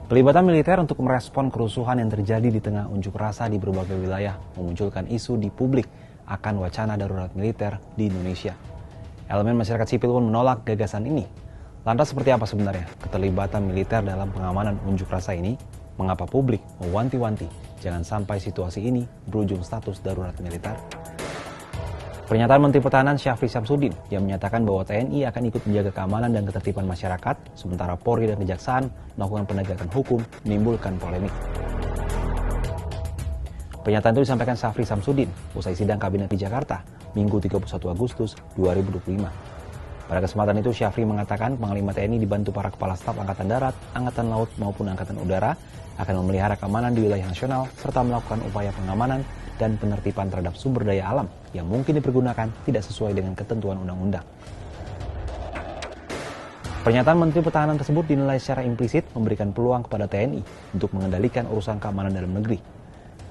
Pelibatan militer untuk merespon kerusuhan yang terjadi di tengah unjuk rasa di berbagai wilayah memunculkan isu di publik akan wacana darurat militer di Indonesia. Elemen masyarakat sipil pun menolak gagasan ini. Lantas seperti apa sebenarnya keterlibatan militer dalam pengamanan unjuk rasa ini? Mengapa publik mewanti-wanti jangan sampai situasi ini berujung status darurat militer? Pernyataan Menteri Pertahanan Syafri Samsudin yang menyatakan bahwa TNI akan ikut menjaga keamanan dan ketertiban masyarakat, sementara Polri dan Kejaksaan melakukan penegakan hukum menimbulkan polemik. Pernyataan itu disampaikan Syafri Samsudin usai sidang Kabinet di Jakarta, Minggu 31 Agustus 2025. Pada kesempatan itu, Syafri mengatakan Panglima TNI dibantu para Kepala Staf Angkatan Darat, Angkatan Laut maupun Angkatan Udara akan memelihara keamanan di wilayah nasional serta melakukan upaya pengamanan dan penertiban terhadap sumber daya alam yang mungkin dipergunakan tidak sesuai dengan ketentuan undang-undang. Pernyataan Menteri Pertahanan tersebut dinilai secara implisit memberikan peluang kepada TNI untuk mengendalikan urusan keamanan dalam negeri.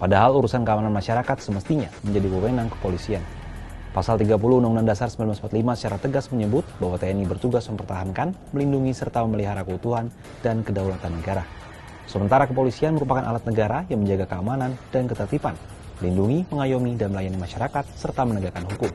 Padahal urusan keamanan masyarakat semestinya menjadi wewenang kepolisian. Pasal 30 Undang-Undang Dasar 1945 secara tegas menyebut bahwa TNI bertugas mempertahankan, melindungi, serta memelihara keutuhan dan kedaulatan negara. Sementara kepolisian merupakan alat negara yang menjaga keamanan dan ketertiban, melindungi, mengayomi, dan melayani masyarakat, serta menegakkan hukum.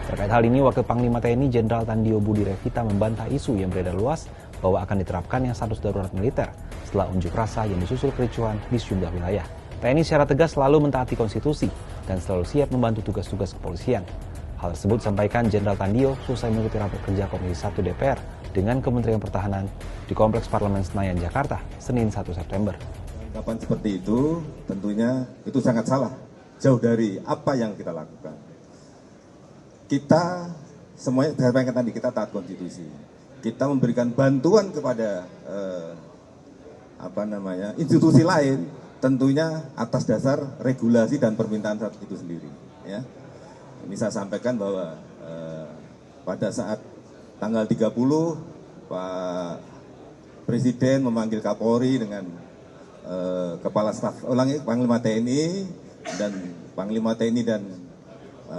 Terkait hal ini, Wakil Panglima TNI Jenderal Tandio Budi Revita membantah isu yang beredar luas bahwa akan diterapkannya status darurat militer setelah unjuk rasa yang disusul kericuhan di sejumlah wilayah. TNI secara tegas selalu mentaati konstitusi dan selalu siap membantu tugas-tugas kepolisian. Hal tersebut disampaikan Jenderal Tandio selesai mengikuti rapat kerja Komisi 1 DPR dengan Kementerian Pertahanan di Kompleks Parlemen Senayan, Jakarta, Senin 1 September. Kapan seperti itu tentunya itu sangat salah, jauh dari apa yang kita lakukan. Kita semuanya, saya sampaikan tadi, kita taat konstitusi. Kita memberikan bantuan kepada institusi lain, tentunya atas dasar regulasi dan permintaan saat itu sendiri. Ya. Ini saya sampaikan bahwa pada saat tanggal 30 Pak Presiden memanggil Kapolri dengan Kepala Staf Panglima TNI dan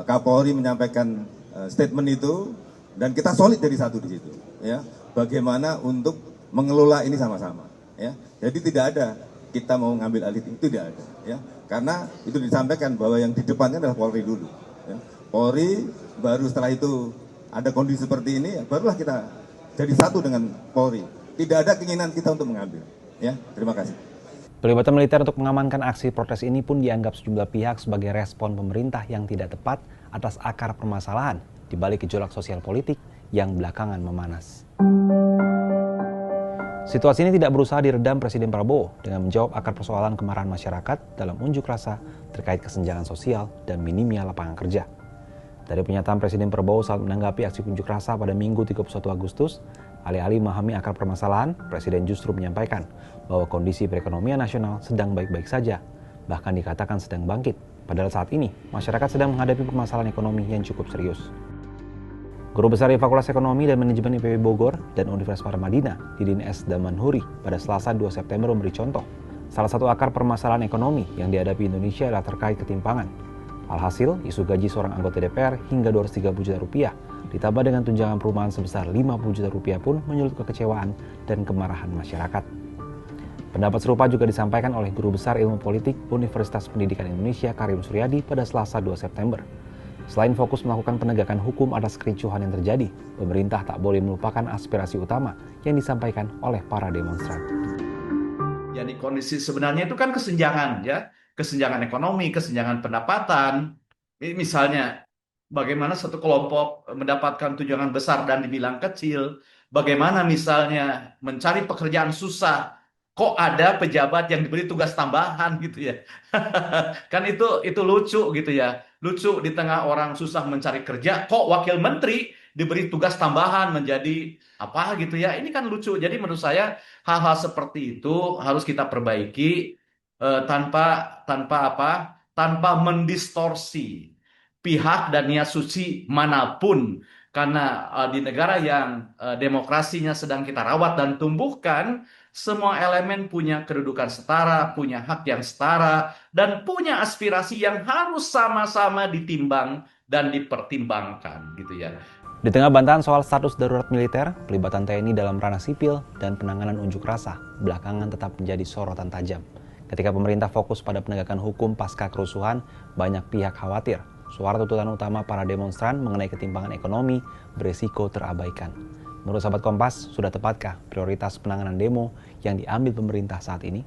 Kapolri menyampaikan statement itu, dan kita solid dari satu di situ, ya. Bagaimana untuk mengelola ini sama-sama, ya. Jadi tidak ada kita mau ngambil alih, itu tidak ada, ya. Karena itu disampaikan bahwa yang di depannya adalah Polri dulu, ya. Polri baru setelah itu ada kondisi seperti ini, ya, barulah kita jadi satu dengan Polri. Tidak ada keinginan kita untuk mengambil, ya. Terima kasih. Pelibatan militer untuk mengamankan aksi protes ini pun dianggap sejumlah pihak sebagai respon pemerintah yang tidak tepat atas akar permasalahan di balik gejolak sosial politik yang belakangan memanas. Situasi ini tidak berusaha diredam Presiden Prabowo dengan menjawab akar persoalan kemarahan masyarakat dalam unjuk rasa terkait kesenjangan sosial dan minimnya lapangan kerja. Dari pernyataan Presiden Prabowo saat menanggapi aksi unjuk rasa pada Minggu 31 Agustus, alih-alih memahami akar permasalahan, Presiden justru menyampaikan bahwa kondisi perekonomian nasional sedang baik-baik saja, bahkan dikatakan sedang bangkit. Padahal saat ini, masyarakat sedang menghadapi permasalahan ekonomi yang cukup serius. Guru Besar Fakultas Ekonomi dan Manajemen IPB Bogor dan Universitas Paramadina, Didin S. Damanhuri, pada Selasa 2 September memberi contoh. Salah satu akar permasalahan ekonomi yang dihadapi Indonesia adalah terkait ketimpangan. Alhasil, isu gaji seorang anggota DPR hingga 230 juta rupiah, ditambah dengan tunjangan perumahan sebesar 50 juta rupiah pun menyulut kekecewaan dan kemarahan masyarakat. Pendapat serupa juga disampaikan oleh Guru Besar Ilmu Politik Universitas Pendidikan Indonesia Karim Suryadi pada Selasa 2 September. Selain fokus melakukan penegakan hukum atas kericuhan yang terjadi, pemerintah tak boleh melupakan aspirasi utama yang disampaikan oleh para demonstran. Jadi kondisi sebenarnya itu kan kesenjangan, ya. Kesenjangan ekonomi, kesenjangan pendapatan. Misalnya, bagaimana satu kelompok mendapatkan tunjangan besar dan dibilang kecil. Bagaimana misalnya mencari pekerjaan susah, kok ada pejabat yang diberi tugas tambahan gitu ya. Kan itu lucu gitu ya. Lucu di tengah orang susah mencari kerja, kok wakil menteri diberi tugas tambahan menjadi apa gitu ya. Ini kan lucu. Jadi menurut saya hal-hal seperti itu harus kita perbaiki tanpa mendistorsi pihak dan niat suci manapun, karena di negara yang demokrasinya sedang kita rawat dan tumbuhkan, semua elemen punya kedudukan setara, punya hak yang setara, dan punya aspirasi yang harus sama-sama ditimbang dan dipertimbangkan gitu ya. Di tengah bantahan soal status darurat militer, pelibatan TNI dalam ranah sipil, dan penanganan unjuk rasa belakangan tetap menjadi sorotan tajam. Ketika pemerintah fokus pada penegakan hukum pasca kerusuhan, banyak pihak khawatir suara tuntutan utama para demonstran mengenai ketimpangan ekonomi beresiko terabaikan. Menurut sahabat Kompas, sudah tepatkah prioritas penanganan demo yang diambil pemerintah saat ini?